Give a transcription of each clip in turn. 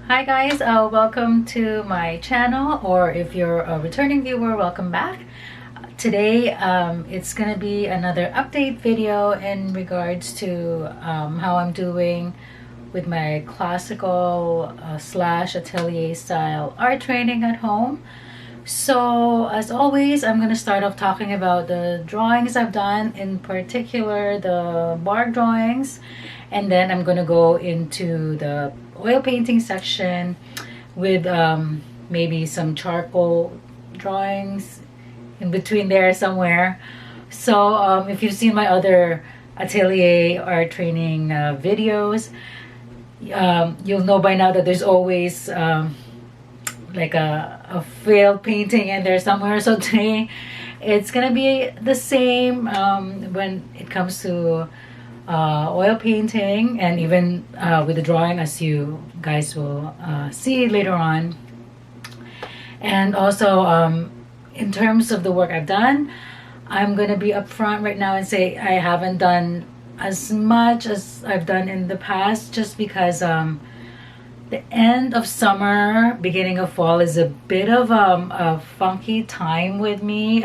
Hi guys, welcome to my channel, or if you're a returning viewer, welcome back. Today it's gonna be another update video in regards to how I'm doing with my classical slash atelier style art training at home. So as always, I'm gonna start off talking about the drawings I've done, in particular the bark drawings, and then I'm gonna go into the oil painting section with maybe some charcoal drawings in between there somewhere. So if you've seen my other atelier art training videos, you'll know by now that there's always like a failed painting in there somewhere. So today it's gonna be the same when it comes to oil painting, and even with the drawing, as you guys will see later on. And also in terms of the work I've done, I'm gonna be upfront right now and say I haven't done as much as I've done in the past, just because the end of summer, beginning of fall is a bit of a funky time with me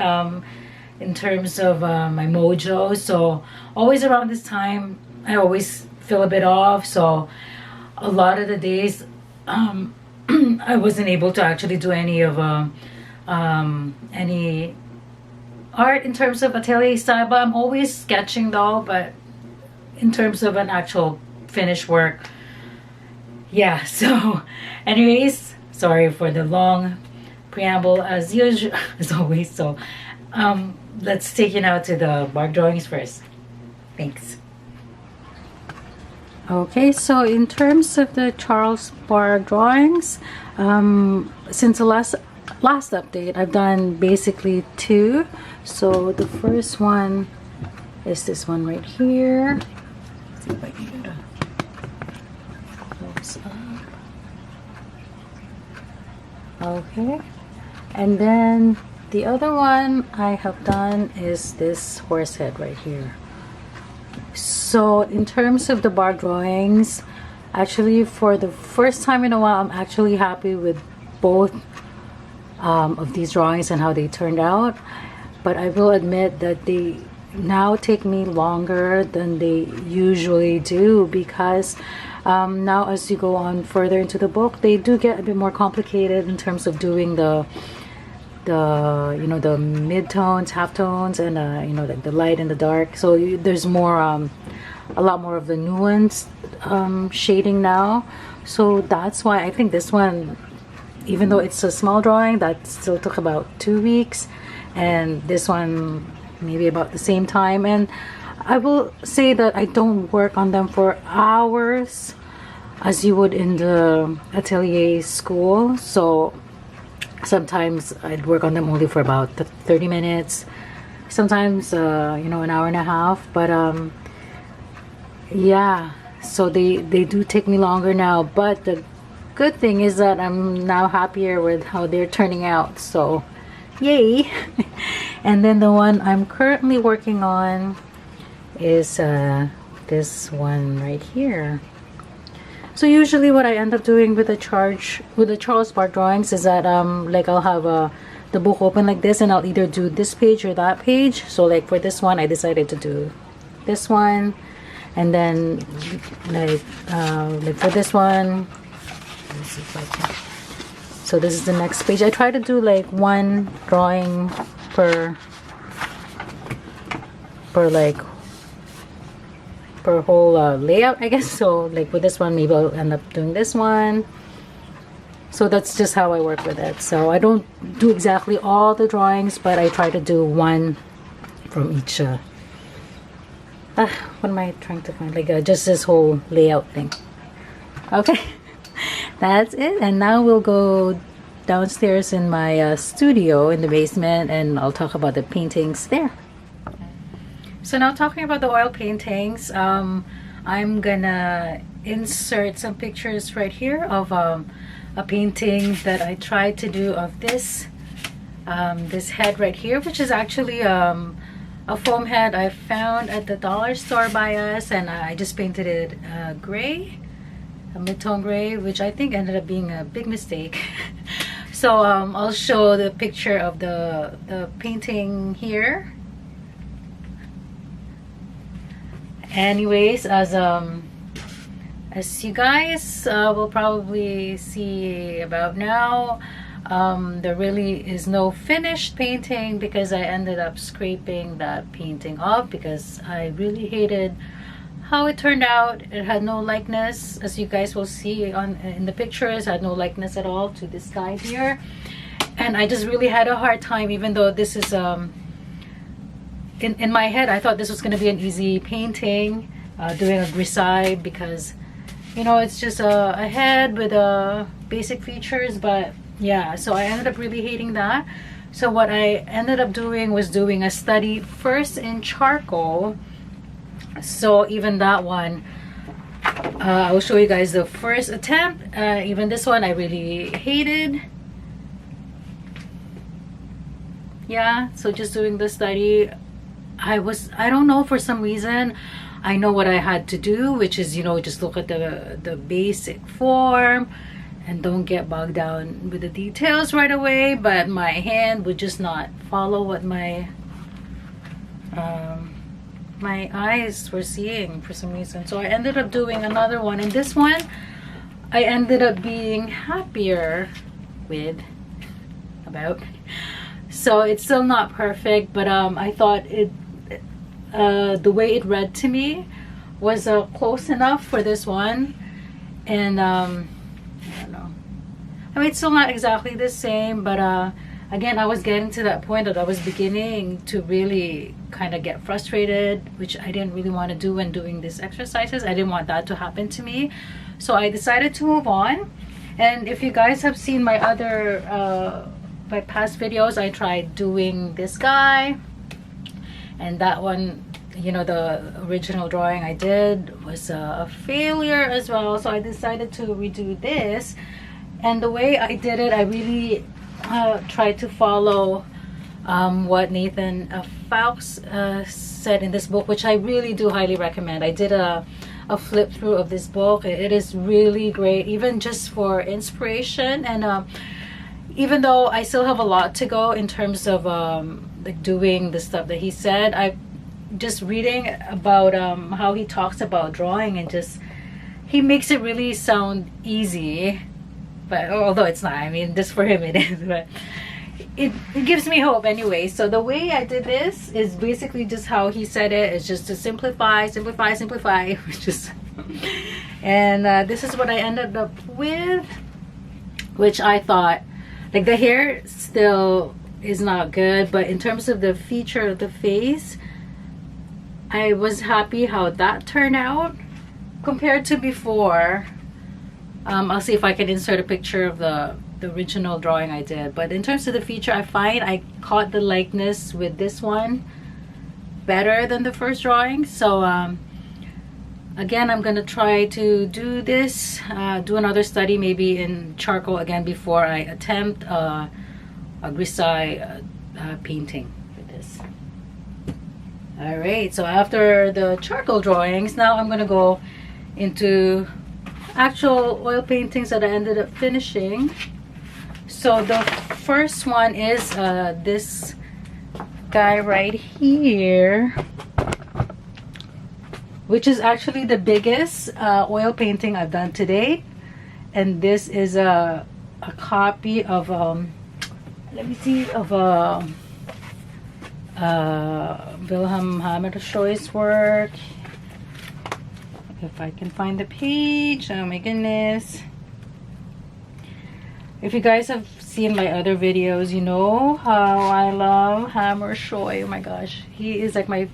in terms of my mojo. So always around this time I always feel a bit off, so a lot of the days I wasn't able to actually do any of any art in terms of atelier style, but I'm always sketching though. But in terms of an actual finished work, yeah. So anyways, sorry for the long preamble as usual, as always. So let's take you now to the bark drawings first. Thanks. Okay, so in terms of the Charles bark drawings, since the last update, I've done basically two. So the first one is this one right here. Let's see if I can get a close up. Okay, and then the other one I have done is this horse head right here. So in terms of the bark drawings, actually for the first time in a while, I'm actually happy with both of these drawings and how they turned out. But I will admit that they now take me longer than they usually do, because now as you go on further into the book, they do get a bit more complicated in terms of doing the you know, the mid-tones, half-tones, and you know, like the light and the dark. So there's more a lot more of the nuanced shading now. So that's why I think this one, even though it's a small drawing, that still took about 2 weeks, and this one maybe about the same time. And I will say that I don't work on them for hours as you would in the atelier school. So sometimes I'd work on them only for about 30 minutes, sometimes you know, an hour and a half. But yeah, so they do take me longer now. But the good thing is that I'm now happier with how they're turning out, so yay. And then the one I'm currently working on is this one right here. So usually what I end up doing with the Charles bark drawings is that like I'll have the book open like this, and I'll either do this page or that page. So like for this one, I decided to do this one, and then like for this one, let me see if I can. So this is the next page. I try to do like one drawing per whole layout, I guess. So like with this one, maybe I'll end up doing this one. So that's just how I work with it. So I don't do exactly all the drawings, but I try to do one from each what am I trying to find, like just this whole layout thing. Okay. That's it. And now we'll go downstairs in my studio in the basement, and I'll talk about the paintings there. So now talking about the oil paintings, I'm gonna insert some pictures right here of a painting that I tried to do of this this head right here, which is actually a foam head I found at the dollar store by us, and I just painted it gray. a mid-tone gray, which I think ended up being a big mistake. So I'll show the picture of the painting here. Anyways, as you guys will probably see about now, there really is no finished painting because I ended up scraping that painting off because I really hated how it turned out. It had no likeness, as you guys will see in the pictures. It had no likeness at all to this guy here, and I just really had a hard time, even though this is in my head I thought this was going to be an easy painting, doing a grisaille, because you know it's just a head with basic features. But yeah, so I ended up really hating that. So what I ended up doing was doing a study first in charcoal. So even that one, I will show you guys the first attempt. Even this one I really hated. Yeah, so just doing the study, I don't know, for some reason I know what I had to do, which is, you know, just look at the basic form and don't get bogged down with the details right away. But my hand would just not follow what my my eyes were seeing for some reason. So I ended up doing another one, and this one I ended up being happier with about. So it's still not perfect, but I thought it the way it read to me was close enough for this one. And I don't know, I mean, it's still not exactly the same, but again, I was getting to that point that I was beginning to really kind of get frustrated, which I didn't really want to do when doing these exercises. I didn't want that to happen to me, so I decided to move on. And if you guys have seen my other my past videos, I tried doing this guy, and that one, you know, the original drawing I did was a failure as well. So I decided to redo this, and the way I did it, I really tried to follow what Nathan Fowkes said in this book, which I really do highly recommend. I did a flip through of this book. It is really great, even just for inspiration. And even though I still have a lot to go in terms of like doing the stuff that he said, I just reading about how he talks about drawing, and just he makes it really sound easy. But although it's not, I mean, just for him it is, but it gives me hope anyway. So the way I did this is basically just how he said it. It's just to simplify, just and this is what I ended up with, which I thought, like, the hair still is not good, but in terms of the feature of the face, I was happy how that turned out compared to before. I'll see if I can insert a picture of the original drawing I did. But in terms of the feature, I find I caught the likeness with this one better than the first drawing. So again, I'm gonna try to do this, do another study maybe in charcoal again before I attempt a grisaille painting with this. All right, so after the charcoal drawings, now I'm gonna go into actual oil paintings that I ended up finishing. So the first one is this guy right here, which is actually the biggest oil painting I've done to date. And this is a copy of let me see, of Wilhelm Hammershøi's work. If I can find the page. Oh my goodness. If you guys have seen my other videos, you know how I love Hammershøi. Oh my gosh, he is like my,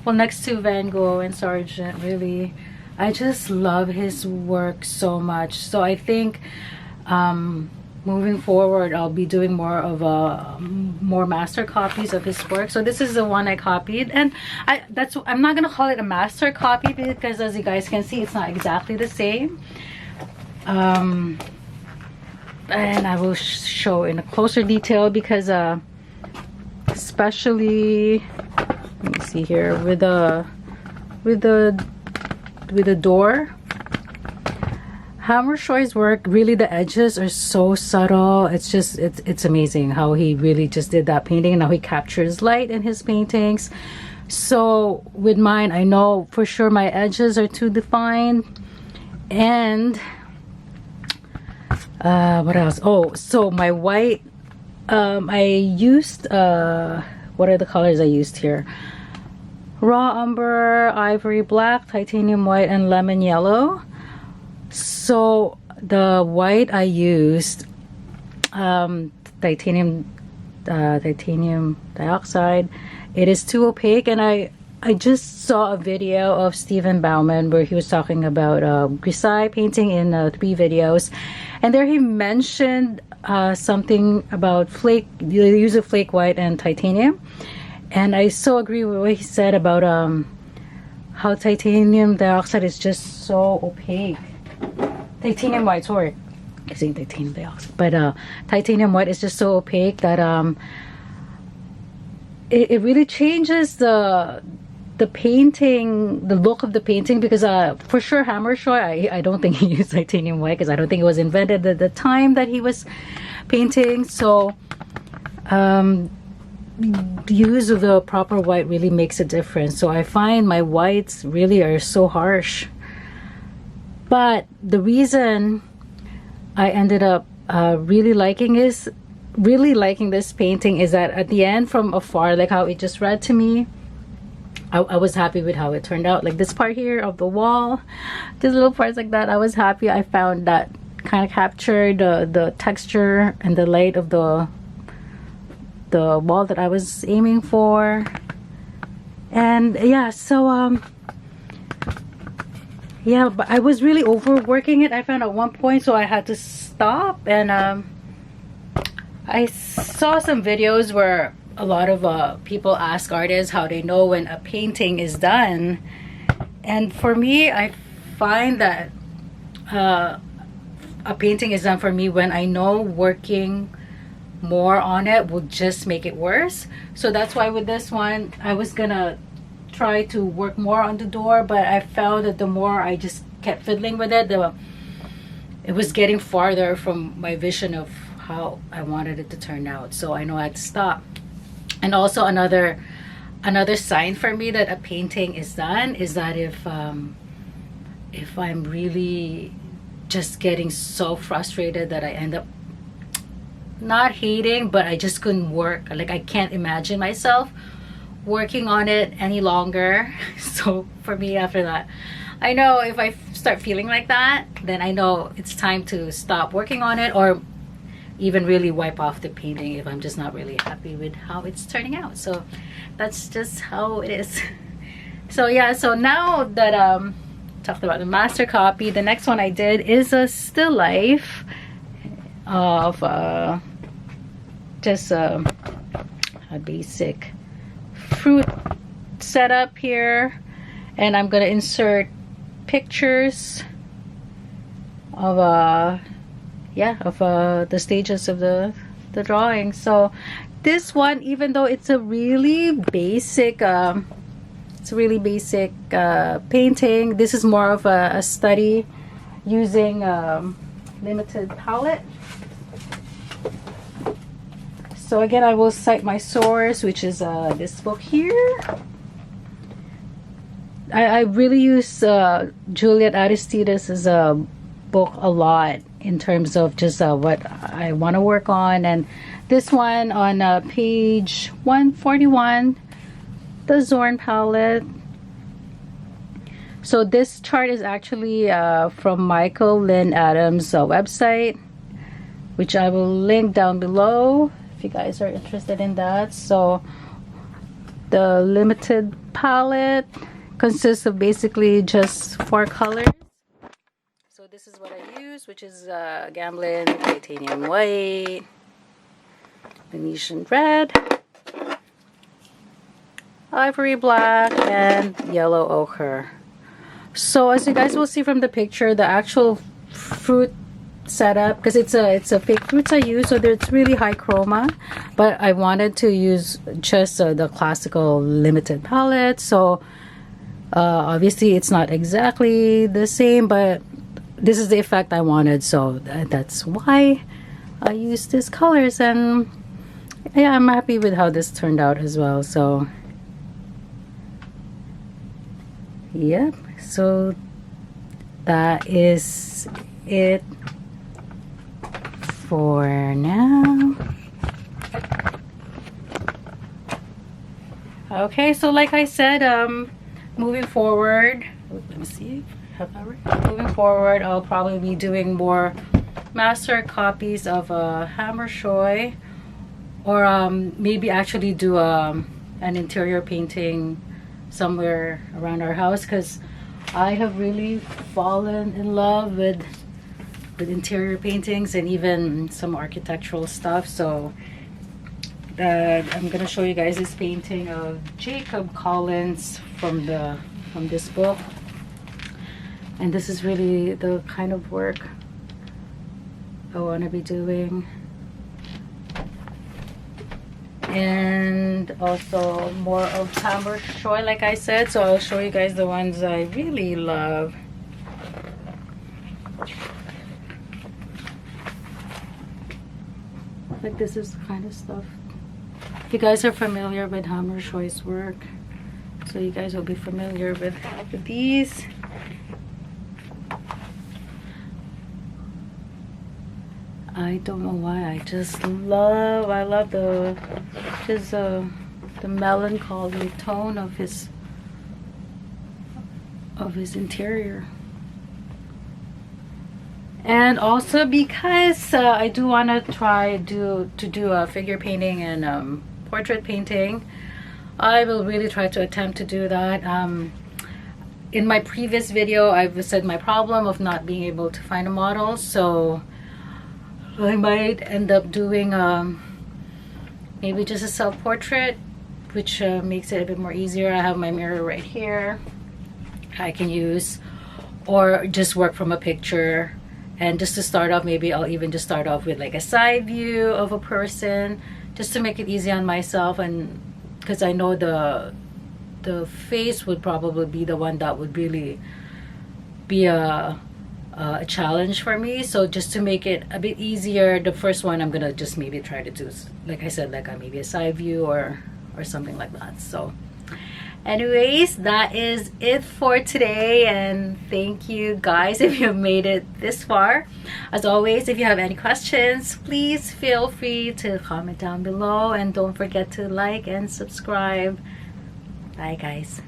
well, next to Van Gogh and Sargent, really, I just love his work so much. So I think moving forward, I'll be doing more of more master copies of his work. So this is the one I copied, and I'm not gonna call it a master copy because, as you guys can see, it's not exactly the same. And I will show in a closer detail because especially, let me see here, with the door, Hammershøi's work, really the edges are so subtle. It's just, it's amazing how he really just did that painting, and how he captures light in his paintings. So with mine, I know for sure my edges are too defined. And what else? Oh, so my white, I used, what are the colors I used here? Raw umber, ivory black, titanium white, and lemon yellow. So the white I used, titanium dioxide. It is too opaque, and I just saw a video of Stephen Bauman where he was talking about grisaille painting in 3 videos, and there he mentioned something about flake, the use of flake white and titanium, and I so agree with what he said about how titanium dioxide is just so opaque. Titanium white, sorry, I'm saying titanium dioxide, but titanium white is just so opaque that it really changes the painting, the look of the painting, because for sure Hammershøi, I don't think he used titanium white, because I don't think it was invented at the time that he was painting. So the use of the proper white really makes a difference. So I find my whites really are so harsh. But the reason I ended up really liking this painting is that at the end, from afar, like how it just read to me, I was happy with how it turned out. Like this part here of the wall, these little parts like that, I was happy. I found that kind of captured the texture and the light of the wall that I was aiming for. And yeah, so yeah, but I was really overworking it, I found at one point, so I had to stop. And I saw some videos where a lot of people ask artists how they know when a painting is done. And for me, I find that a painting is done for me when I know working more on it will just make it worse. So that's why with this one, I was gonna try to work more on the door, but I found that the more I just kept fiddling with it, it was getting farther from my vision of how I wanted it to turn out. So I know I had to stop. And also another sign for me that a painting is done is that if I'm really just getting so frustrated that I end up not hating, but I just couldn't work. Like I can't imagine myself working on it any longer. So for me, after that, I know if I start feeling like that, then I know it's time to stop working on it, or even really wipe off the painting if I'm just not really happy with how it's turning out. So that's just how it is. So yeah, so now that talked about the master copy, the next one I did is a still life of just a basic fruit setup here, and I'm gonna insert pictures of the stages of the drawing. So this one, even though it's a really basic painting, this is more of a study using limited palette. So again, I will cite my source, which is this book here. I really use Juliette Aristides' book a lot in terms of just what I want to work on. And this one on page 141, the Zorn palette. So this chart is actually from Michael Lynn Adams' website, which I will link down below if you guys are interested in that. So the limited palette consists of basically just 4 colors. So this is what I use, which is Gamblin, titanium white, Venetian red, ivory black, and yellow ochre. So as you guys will see from the picture, the actual fruit setup, because it's a fake fruits I use, so it's really high chroma, but I wanted to use just the classical limited palette. So obviously it's not exactly the same, but this is the effect I wanted, so that's why I used these colors. And yeah, I'm happy with how this turned out as well. So yep, so that is it for now. Okay, so like I said, moving forward, let me see, moving forward, I'll probably be doing more master copies of Hammershøi, or maybe actually do an interior painting somewhere around our house, because I have really fallen in love with interior paintings and even some architectural stuff. So I'm gonna show you guys this painting of Jacob Collins from this book, and this is really the kind of work I want to be doing. And also more of Hammershøi, like I said, so I'll show you guys the ones I really love. Like, this is the kind of stuff, if you guys are familiar with Hammershøi's work, so you guys will be familiar with these. I don't know why, I love the melancholy tone of his interior. And also because I do want to try to do a figure painting and portrait painting, I will really try to attempt to do that. In my previous video, I've said my problem of not being able to find a model, so I might end up doing maybe just a self-portrait, which makes it a bit more easier. I have my mirror right here I can use, or just work from a picture. And just to start off, maybe I'll even just start off with like a side view of a person, just to make it easy on myself. And because I know the face would probably be the one that would really be a challenge for me. So just to make it a bit easier, the first one I'm gonna just maybe try to do, like I said, like maybe a side view or something like that. So anyways, that is it for today, and thank you guys if you've made it this far. As always, if you have any questions, please feel free to comment down below, and don't forget to like and subscribe. Bye guys.